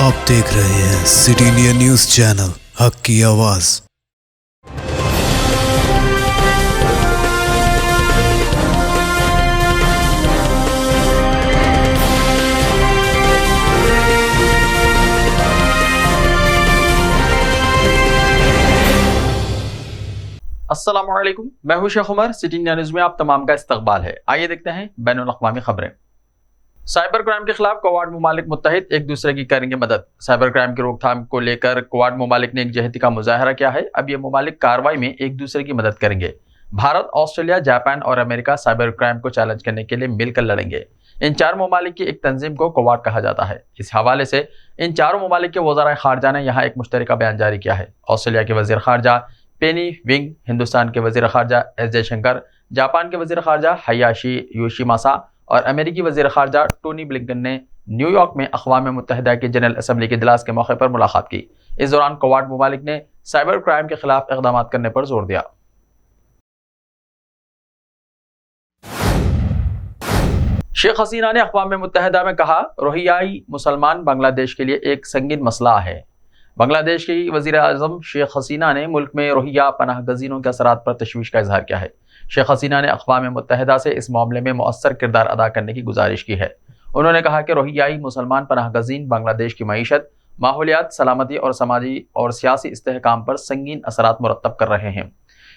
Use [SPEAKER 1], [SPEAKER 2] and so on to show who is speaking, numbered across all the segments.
[SPEAKER 1] आप देख रहे हैं सिटी इंडिया न्यूज़ चैनल, हक की आवाज़।
[SPEAKER 2] अस्सलामुअलैकुम, मैं हूं Sheikh Umar. City India news में आप तमाम का इस्तकबाल है। आइए देखते हैं बैनुल अक़वामी खबरें। साइबर क्राइम के खिलाफ क्वाड ममालिक मुत्तहिद एक दूसरे की करेंगे मदद। साइबर क्राइम की रोकथाम को लेकर क्वाड ममालिक ने एकजहती का मुजाहरा किया है। अब ये ममालिक कार्रवाई में एक दूसरे की मदद करेंगे। भारत, ऑस्ट्रेलिया, जापान और अमेरिका साइबर क्राइम को चैलेंज करने के लिए मिलकर लड़ेंगे। इन चार ममालिक की एक तंजीम को क्वाड कहा जाता है। इस हवाले से इन चारों ममालिक के वज़राए खारजा ने यहाँ एक मुश्तरका बयान जारी किया है। ऑस्ट्रेलिया के वज़ीर खारजा पेनी विंग, हिंदुस्तान के वज़ीर खारजा एस जयशंकर, जापान के वज़ीर खारजा हयाशी योशिमासा और अमेरिकी वज़ीर खारजा टोनी ब्लिंकन ने न्यूयॉर्क में अक़वाम मुत्तहिदा की जनरल असम्बली के इजलास के मौके पर मुलाकात की। इस दौरान क्वाड ममालिक ने साइबर क्राइम के खिलाफ इक़दाम करने पर जोर दिया। शेख हसीना ने अक़वाम मुत्तहिदा में कहा, रोहिंग्याई मुसलमान बांग्लादेश के लिए एक संगीन मसला है। बांग्लादेश की वज़ीर आज़म शेख हसीना ने मुल्क में रोहिंग्या पनाह गज़ीनों के असरात पर तशवीश का इजहार किया है। शेख हसीना ने अक़वाम मुत्तहिदा से इस मामले में मौसर किरदार अदा करने की गुजारिश की है। उन्होंने कहा कि रोहिंग्याई मुसलमान पनाह गज़ीन बांग्लादेश की मईशत, माहौलियात, सलामती और समाजी और सियासी इस्तेहकाम पर संगीन असरात मुरतब कर रहे हैं।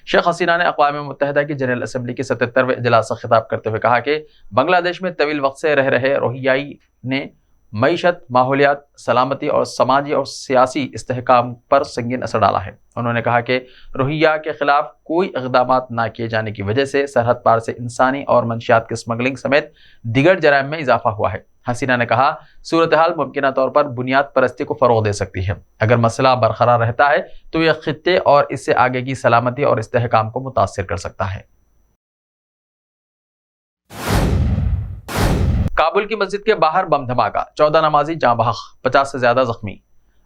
[SPEAKER 2] शेख हसीना ने अक़वाम मुत्तहिदा की जनरल असम्बली के 77वें इजलास से खिताब करते हुए कहा कि बांग्लादेश में तवील वक्त से रह रहे रोहिंग्याई ने मईशत, माहौलियात, सलामती और समाजी और सियासी इस्तेहकाम पर संगीन असर डाला है। उन्होंने कहा कि रोहिंग्या के खिलाफ कोई इक़दामात न किए जाने की वजह से सरहद पार से इंसानी और मंशियात की स्मगलिंग समेत दीगर जराइम में इजाफा हुआ है। हसीना ने कहा, सूरत हाल मुमकिन तौर पर बुनियाद परस्ती को फ़रोग़ दे सकती है। अगर मसला बरकरार रहता है तो यह खित्ते और इससे आगे की सलामती और इस्तेहकाम को मुतासिर कर सकता है। काबुल की मस्जिद के बाहर बम धमाका, 14 नमाजी जाँ बहक, 50 से ज्यादा जख्मी।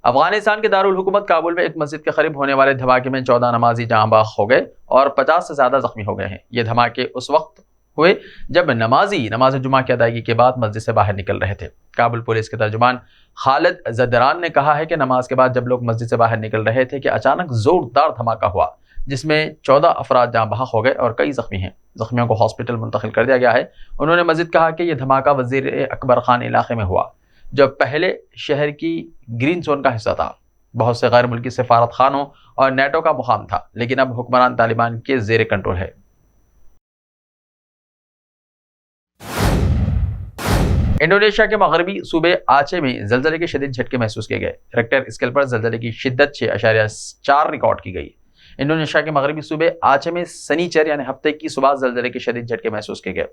[SPEAKER 2] अफगानिस्तान के दारुल हुकूमत काबुल में एक मस्जिद के करीब होने वाले धमाके में 14 नमाजी जाँ बहक हो गए और 50 से ज्यादा जख्मी हो गए हैं। ये धमाके उस वक्त हुए जब नमाजी नमाज जुमा की अदायगी के बाद मस्जिद से बाहर निकल रहे थे। काबुल पुलिस के तर्जुमान खालिद जदरान ने कहा है कि नमाज के बाद जब लोग मस्जिद से बाहर निकल रहे थे कि अचानक जोरदार धमाका हुआ, जिसमें 14 अफराद जाँ बहक हो गए और कई जख्मी हैं। जख्मियों को हॉस्पिटल मुंतकिल कर दिया गया है। उन्होंने मज़ीद कहा कि यह धमाका वज़ीर अकबर खान इलाके में हुआ, जो पहले शहर की ग्रीन जोन का हिस्सा था। बहुत से गैर मुल्की सफारत खानों और नेटो का मुकाम था, लेकिन अब हुक्मरान तालिबान के ज़ेर कंट्रोल है। इंडोनेशिया के मगरबी सूबे आचे में ज़लज़ले के शदीद झटके महसूस किए गए। रिक्टर स्केल पर ज़लज़ले की शिद्दत 6.4 रिकॉर्ड की गई। इंडोनेशिया के मगरबी सूबे आचे में सनीचर यानी हफ्ते की सुबह ज़लज़ले के शदीद झटके महसूस किए गए।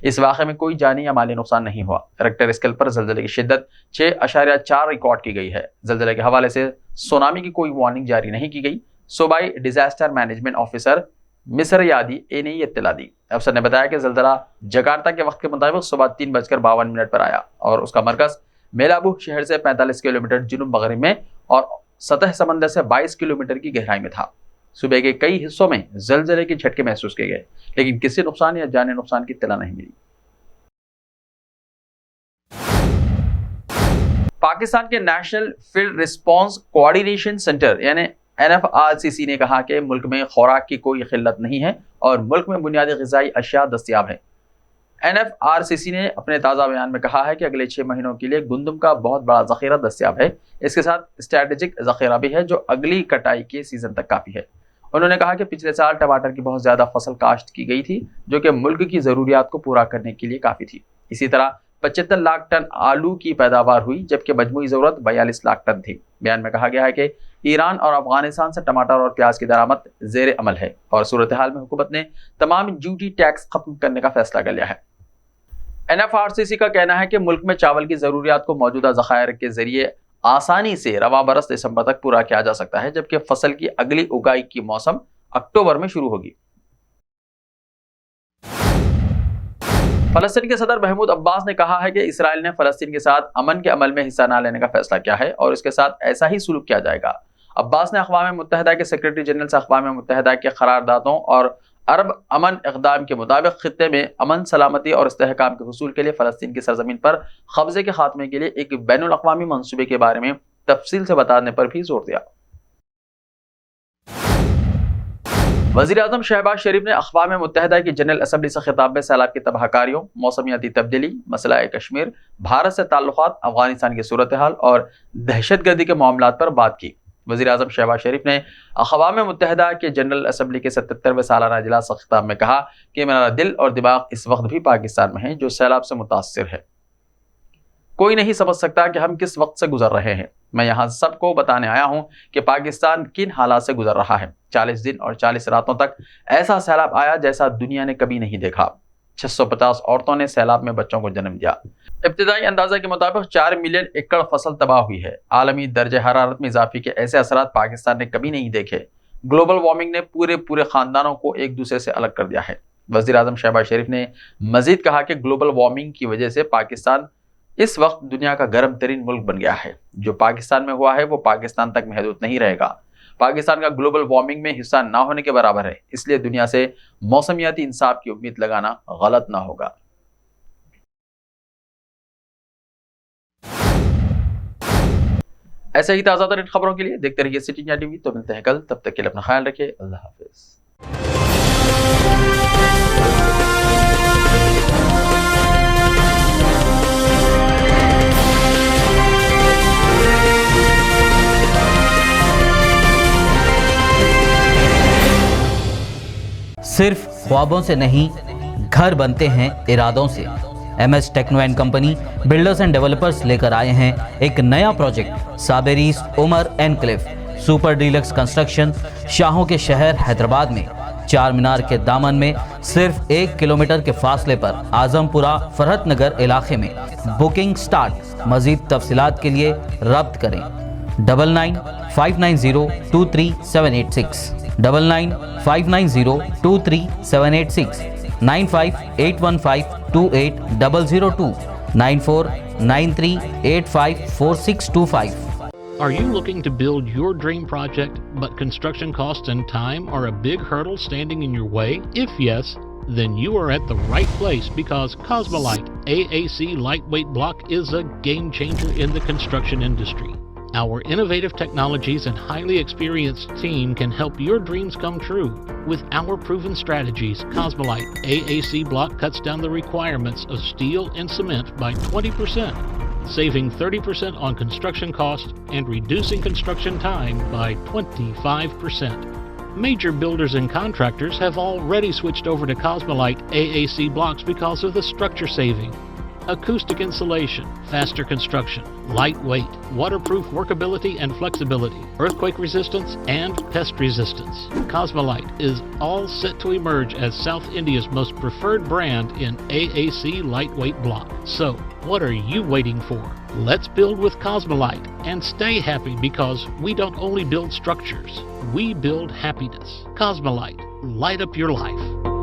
[SPEAKER 2] इस वाक़े में कोई जानी या माली नुकसान नहीं हुआ। रिक्टर स्केल पर ज़लज़ले की शिद्दत 6.4 रिकॉर्ड की गई है। ज़लज़ले के हवाले से सुनामी की कोई वार्निंग जारी नहीं की गई। सूबाई डिजास्टर मैनेजमेंट ऑफिसर मिसर यादी ए ने यह इत्तला दी। अफसर ने बताया कि ज़लज़ला जकार्ता के वक्त के मुताबिक सुबह 3:52 पर आया और उसका मरकज़ मेलाबू शहर से 45 किलोमीटर जुनूब मगरिब में और सतह समंदर से 22 किलोमीटर की गहराई में था। सूबे के कई हिस्सों में ज़लज़ले के झटके महसूस किए गए, लेकिन किसी नुकसान या जानी नुकसान की इत्तला नहीं मिली। पाकिस्तान के national field response coordination centre यानी NFRCC ने कहा कि मुल्क में खुराक की कोई किल्लत नहीं है और मुल्क में बुनियादी ग़िज़ाई अशिया दस्तयाब है। NFRCC ने अपने ताज़ा बयान में कहा है कि अगले 6 महीनों के लिए गुंदम का बहुत बड़ा ज़ख़ीरा दस्तयाब है। इसके साथ स्ट्रैटेजिक ज़ख़ीरा भी है जो अगली कटाई के सीज़न तक काफ़ी है। उन्होंने कहा कि पिछले साल टमाटर की बहुत ज़्यादा फसल काश्त की गई थी, जो कि मुल्क की ज़रूरियात को पूरा करने के लिए काफ़ी थी। इसी तरह 75 लाख टन आलू की पैदावार हुई, जबकि मजमूई ज़रूरत 42 लाख टन थी। बयान में कहा गया है कि ईरान और अफगानिस्तान से टमाटर और प्याज की दरामद ज़ेर अमल है और सूरत हाल में हुकूमत ने तमाम ड्यूटी टैक्स खत्म करने का फैसला कर लिया है। NFRCC का कहना है कि मुल्क में चावल की ज़रूरियात को मौजूदा ज़खायर के ज़रिए आसानी से रवा बरस दिसंबर तक पूरा किया जा सकता है, जबकि फसल की अगली उगाई की मौसम अक्टूबर में शुरू होगी। फ़लस्तीन के सदर महमूद अब्बास ने कहा है कि इसराइल ने फ़लस्तीन के साथ अमन के अमल में हिस्सा न लेने का फैसला किया है और इसके साथ ऐसा ही सुलूक किया जाएगा। अब्बास ने अक़वाम मुत्तहिदा के सेक्रेटरी जनरल से अक़वाम मुत्तहिदा के क़रारदादों और عرب امن اقدام کے مطابق خطے میں امن، سلامتی اور استحکام کے حصول کے لیے فلسطین کی سرزمین پر قبضے کے خاتمے کے لیے ایک بین الاقوامی منصوبے کے بارے میں تفصیل سے بتانے پر بھی زور دیا۔ وزیر اعظم شہباز شریف نے اقوام متحدہ کی جنرل اسمبلی سے خطاب میں سیلاب کی تباہ کاریوں، موسمیاتی تبدیلی، مسئلہ کشمیر، بھارت سے تعلقات، افغانستان کی صورتحال اور دہشت گردی کے معاملات پر بات کی۔ وزیر اعظم شہباز شریف نے اقوام متحدہ کے جنرل اسمبلی کے 77ویں سالانہ اجلاس سے خطاب میں کہا کہ میرا دل اور دماغ اس وقت بھی پاکستان میں ہے جو سیلاب سے متاثر ہے۔ کوئی نہیں سمجھ سکتا کہ ہم کس وقت سے گزر رہے ہیں۔ میں یہاں سب کو بتانے آیا ہوں کہ پاکستان کن حالات سے گزر رہا ہے۔ 40 دن اور 40 راتوں تک ایسا سیلاب آیا جیسا دنیا نے کبھی نہیں دیکھا۔ 650 عورتوں نے سیلاب میں بچوں کو جنم دیا۔ ابتدائی اندازہ کے مطابق 4 ملین ایکڑ فصل تباہ ہوئی ہے۔ عالمی درجہ حرارت میں اضافے کے ایسے اثرات پاکستان نے کبھی نہیں دیکھے۔ گلوبل وارمنگ نے پورے خاندانوں کو ایک دوسرے سے الگ کر دیا ہے۔ وزیر اعظم شہباز شریف نے مزید کہا کہ گلوبل وارمنگ کی وجہ سے پاکستان اس وقت دنیا کا گرم ترین ملک بن گیا ہے۔ جو پاکستان میں ہوا ہے وہ پاکستان تک محدود نہیں رہے گا۔ پاکستان کا گلوبل وارمنگ میں حصہ نہ ہونے کے برابر ہے، اس لیے دنیا سے موسمیاتی انصاف کی امید لگانا غلط نہ ہوگا۔ ایسے ہی تازہ ترین خبروں کے لیے دیکھتے رہیے سٹی انڈیا ٹی وی۔ تو ملتے ہیں کل، تب تک کے لیے اپنا خیال رکھیے۔ اللہ حافظ۔
[SPEAKER 3] صرف خوابوں سے نہیں، گھر بنتے ہیں ارادوں سے۔ M S Techno and company builders and developers لے کر آئے ہیں ایک نیا پروجیکٹ سابیریز Umar enclave super deluxe construction, شاہوں کے شہر حیدرآباد میں، چار مینار کے دامن میں، صرف 1 کلومیٹر کے فاصلے پر اعظم پورہ فرحت نگر علاقے میں۔ Booking start. مزید تفصیلات کے لیے رابطہ کریں 9959023786 9959023786 9581528002 9493854625۔
[SPEAKER 4] Are you looking to build your dream project, but construction costs and time are a big hurdle standing in your way? If yes, then you are at the right place, because Cosmolite AAC lightweight block is a game changer in the construction industry. Our innovative technologies and highly experienced team can help your dreams come true. With our proven strategies, Cosmolite AAC block cuts down the requirements of steel and cement by 20%, saving 30% on construction costs and reducing construction time by 25%. Major builders and contractors have already switched over to Cosmolite AAC blocks because of the structure saving. Acoustic insulation, faster construction, lightweight, waterproof workability and flexibility, earthquake resistance and pest resistance. Cosmolite is all set to emerge as South India's most preferred brand in AAC lightweight block. So, what are you waiting for? Let's build with Cosmolite and stay happy, because we don't only build structures, we build happiness. Cosmolite, light up your life.